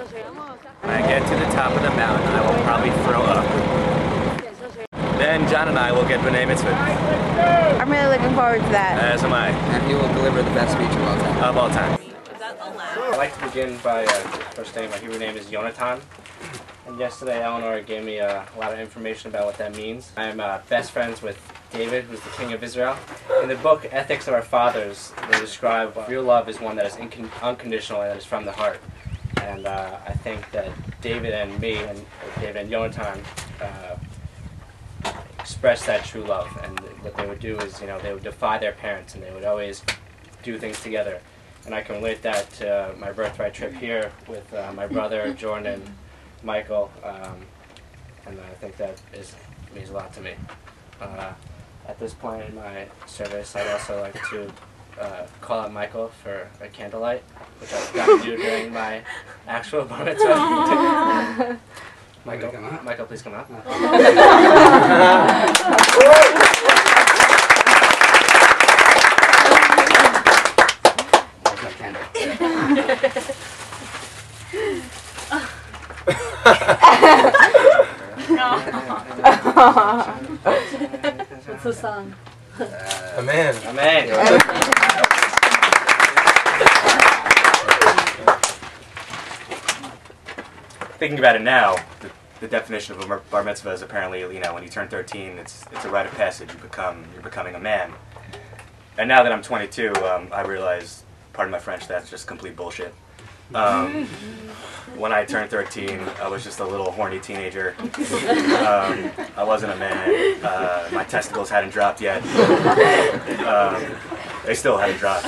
When I get to the top of the mountain, I will probably throw up. Then John and I will get B'nai Mitzvah. I'm really looking forward to that. As am I. And he will deliver the best speech of all time. Of all time. I'd like to begin by, first name, my Hebrew name is Jonathan. And yesterday Eleanor gave me a lot of information about what that means. I'm best friends with David, who's the king of Israel. In the book Ethics of Our Fathers, they describe real love is one that is unconditional and that is from the heart. And I think that David and me, and David and Jonathan, express that true love. And what they would do is, you know, they would defy their parents and they would always do things together. And I can relate that to my birthright trip here with my brother, Jon and Michael, and I think that means a lot to me. At this point in my service, I'd also like to call out Michael for a candlelight, which I forgot to do during my actual bar mitzvah. Michael, please come out. What's the song? Amen. Amen. Thinking about it now, the definition of a bar mitzvah is apparently, you know, when you turn 13, it's a rite of passage. You're becoming a man. And now that I'm 22, I realize, pardon my French, that's just complete bullshit. When I turned 13, I was just a little horny teenager. I wasn't a man. My testicles hadn't dropped yet. They still hadn't dropped.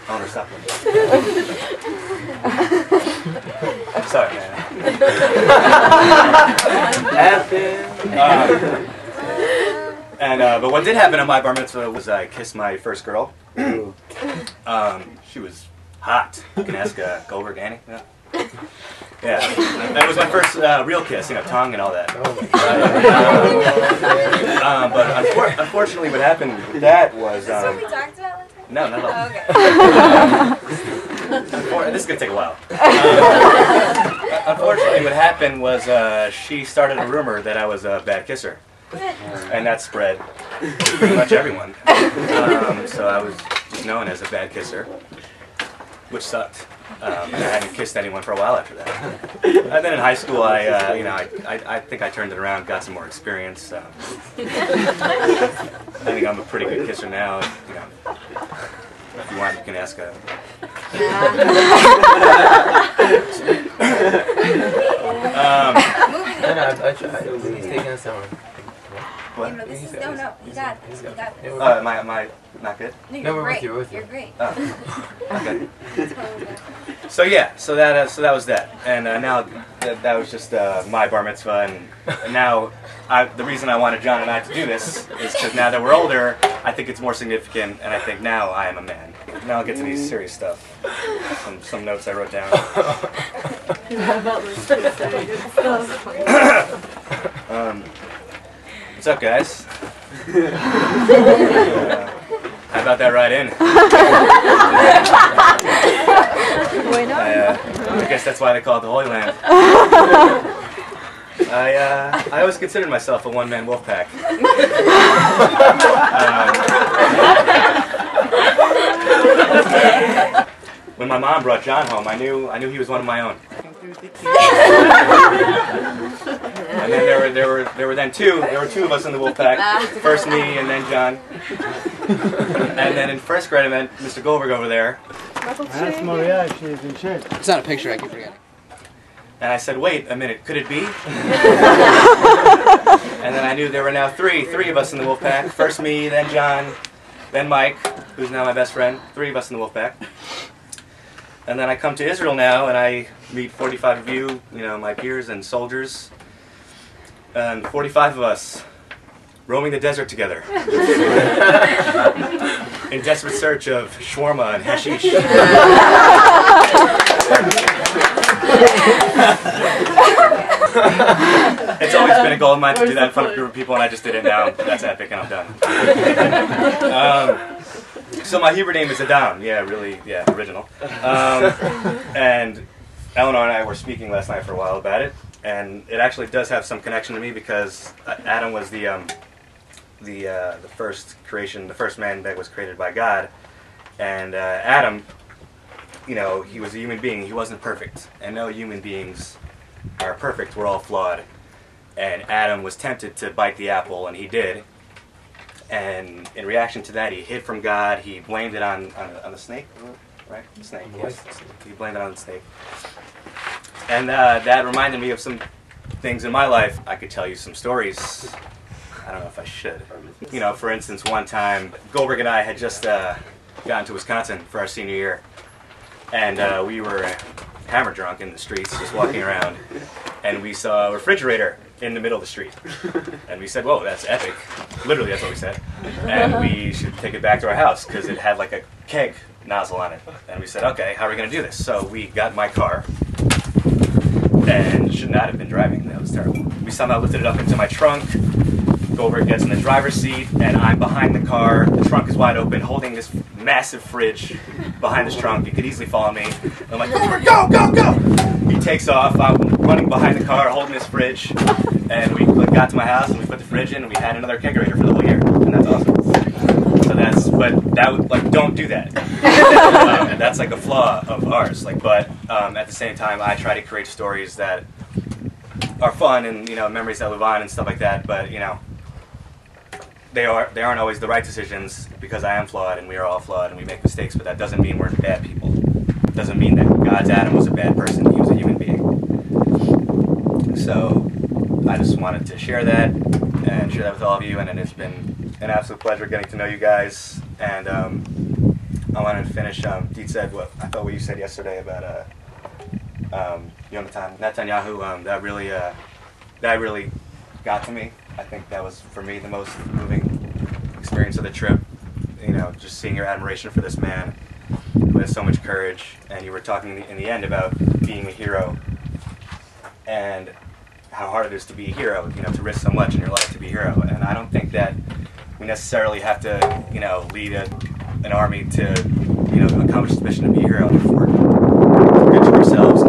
Oh, no, stop. Sorry, man. But what did happen at my bar mitzvah was I kissed my first girl. She was hot. You can ask Goldberg Annie. Yeah, that was my first real kiss, you know, tongue and all that. But unfortunately, what happened with that was. Is this what we talked about last time? No, not at all. Okay. This is gonna take a while. Unfortunately, what happened was she started a rumor that I was a bad kisser. And that spread to pretty much everyone. So I was just known as a bad kisser, which sucked. I hadn't kissed anyone for a while after that. And then in high school, I think I turned it around, got some more experience. I think I'm a pretty good kisser now. You know, if you want, you can ask a. He's taking us somewhere. What? No, you got it. Am I not good? No, we're great. with you. You're great. Oh, okay. So yeah, so that was that, and now that was just my bar mitzvah, and now the reason I wanted John and I to do this is because now that we're older, I think it's more significant, and I think now I am a man. Now I'll get to these serious stuff. Some notes I wrote down. What's up, guys? How about that ride in? I guess that's why they call it the Holy Land. I always considered myself a one-man wolf pack. When my mom brought John home, I knew he was one of my own. And then there were two of us in the wolf pack. First me and then John. And then in first grade I met Mr. Goldberg over there. That's Maria, she's in shape. It's not a picture, I keep forgetting. And I said, wait a minute, could it be? And then I knew there were now three of us in the wolf pack. First me, then John, then Mike, who's now my best friend. 3 of us in the wolf pack. And then I come to Israel now, and I meet 45 of you, my peers and soldiers. And 45 of us roaming the desert together. In desperate search of shawarma and hashish. It's always been a goal of mine to do that in front of a group of people, and I just did it now. That's epic, and I'm done. So my Hebrew name is Adam. Yeah, really, yeah, original. And Eleanor and I were speaking last night for a while about it, and it actually does have some connection to me because Adam was the first creation, the first man that was created by God, and Adam, you know, he was a human being. He wasn't perfect, and no human beings are perfect. We're all flawed. And Adam was tempted to bite the apple, and he did. And in reaction to that, he hid from God. He blamed it on the snake, right? The snake, yes. He blamed it on the snake. And that reminded me of some things in my life. I could tell you some stories. I don't know if I should. You know, for instance, one time, Goldberg and I had just gotten to Wisconsin for our senior year. And we were hammer drunk in the streets, just walking around. And we saw a refrigerator in the middle of the street. And we said, whoa, that's epic. Literally, that's what we said. And we should take it back to our house because it had like a keg nozzle on it. And we said, okay, how are we going to do this? So we got in my car and should not have been driving. That was terrible. We somehow lifted it up into my trunk. Goldberg gets in the driver's seat, and I'm behind the car. The trunk is wide open, holding this massive fridge behind this trunk. You could easily follow me. And I'm like, Goldberg, go, go, go! He takes off. I'm running behind the car, holding this fridge. And we got to my house, and we put the fridge in, and we had another kegerator for the whole year. And that's awesome. So but don't do that. That's like a flaw of ours. But at the same time, I try to create stories that are fun and, you know, memories that live on and stuff like that. But, you know, they aren't always the right decisions because I am flawed and we are all flawed and we make mistakes, but that doesn't mean we're bad people. It doesn't mean that God's Adam was a bad person. He was a human being. So I just wanted to share that and share that with all of you, and it's been an absolute pleasure getting to know you guys. And I wanted to finish. Deet said what I thought what you said yesterday about Netanyahu. That really got to me. I think that was, for me, the most moving experience of the trip. You know, just seeing your admiration for this man who has so much courage. And you were talking in the end about being a hero and how hard it is to be a hero, you know, to risk so much in your life to be a hero. And I don't think that we necessarily have to, you know, lead an army to, you know, accomplish the mission to be a hero. If we're good to ourselves,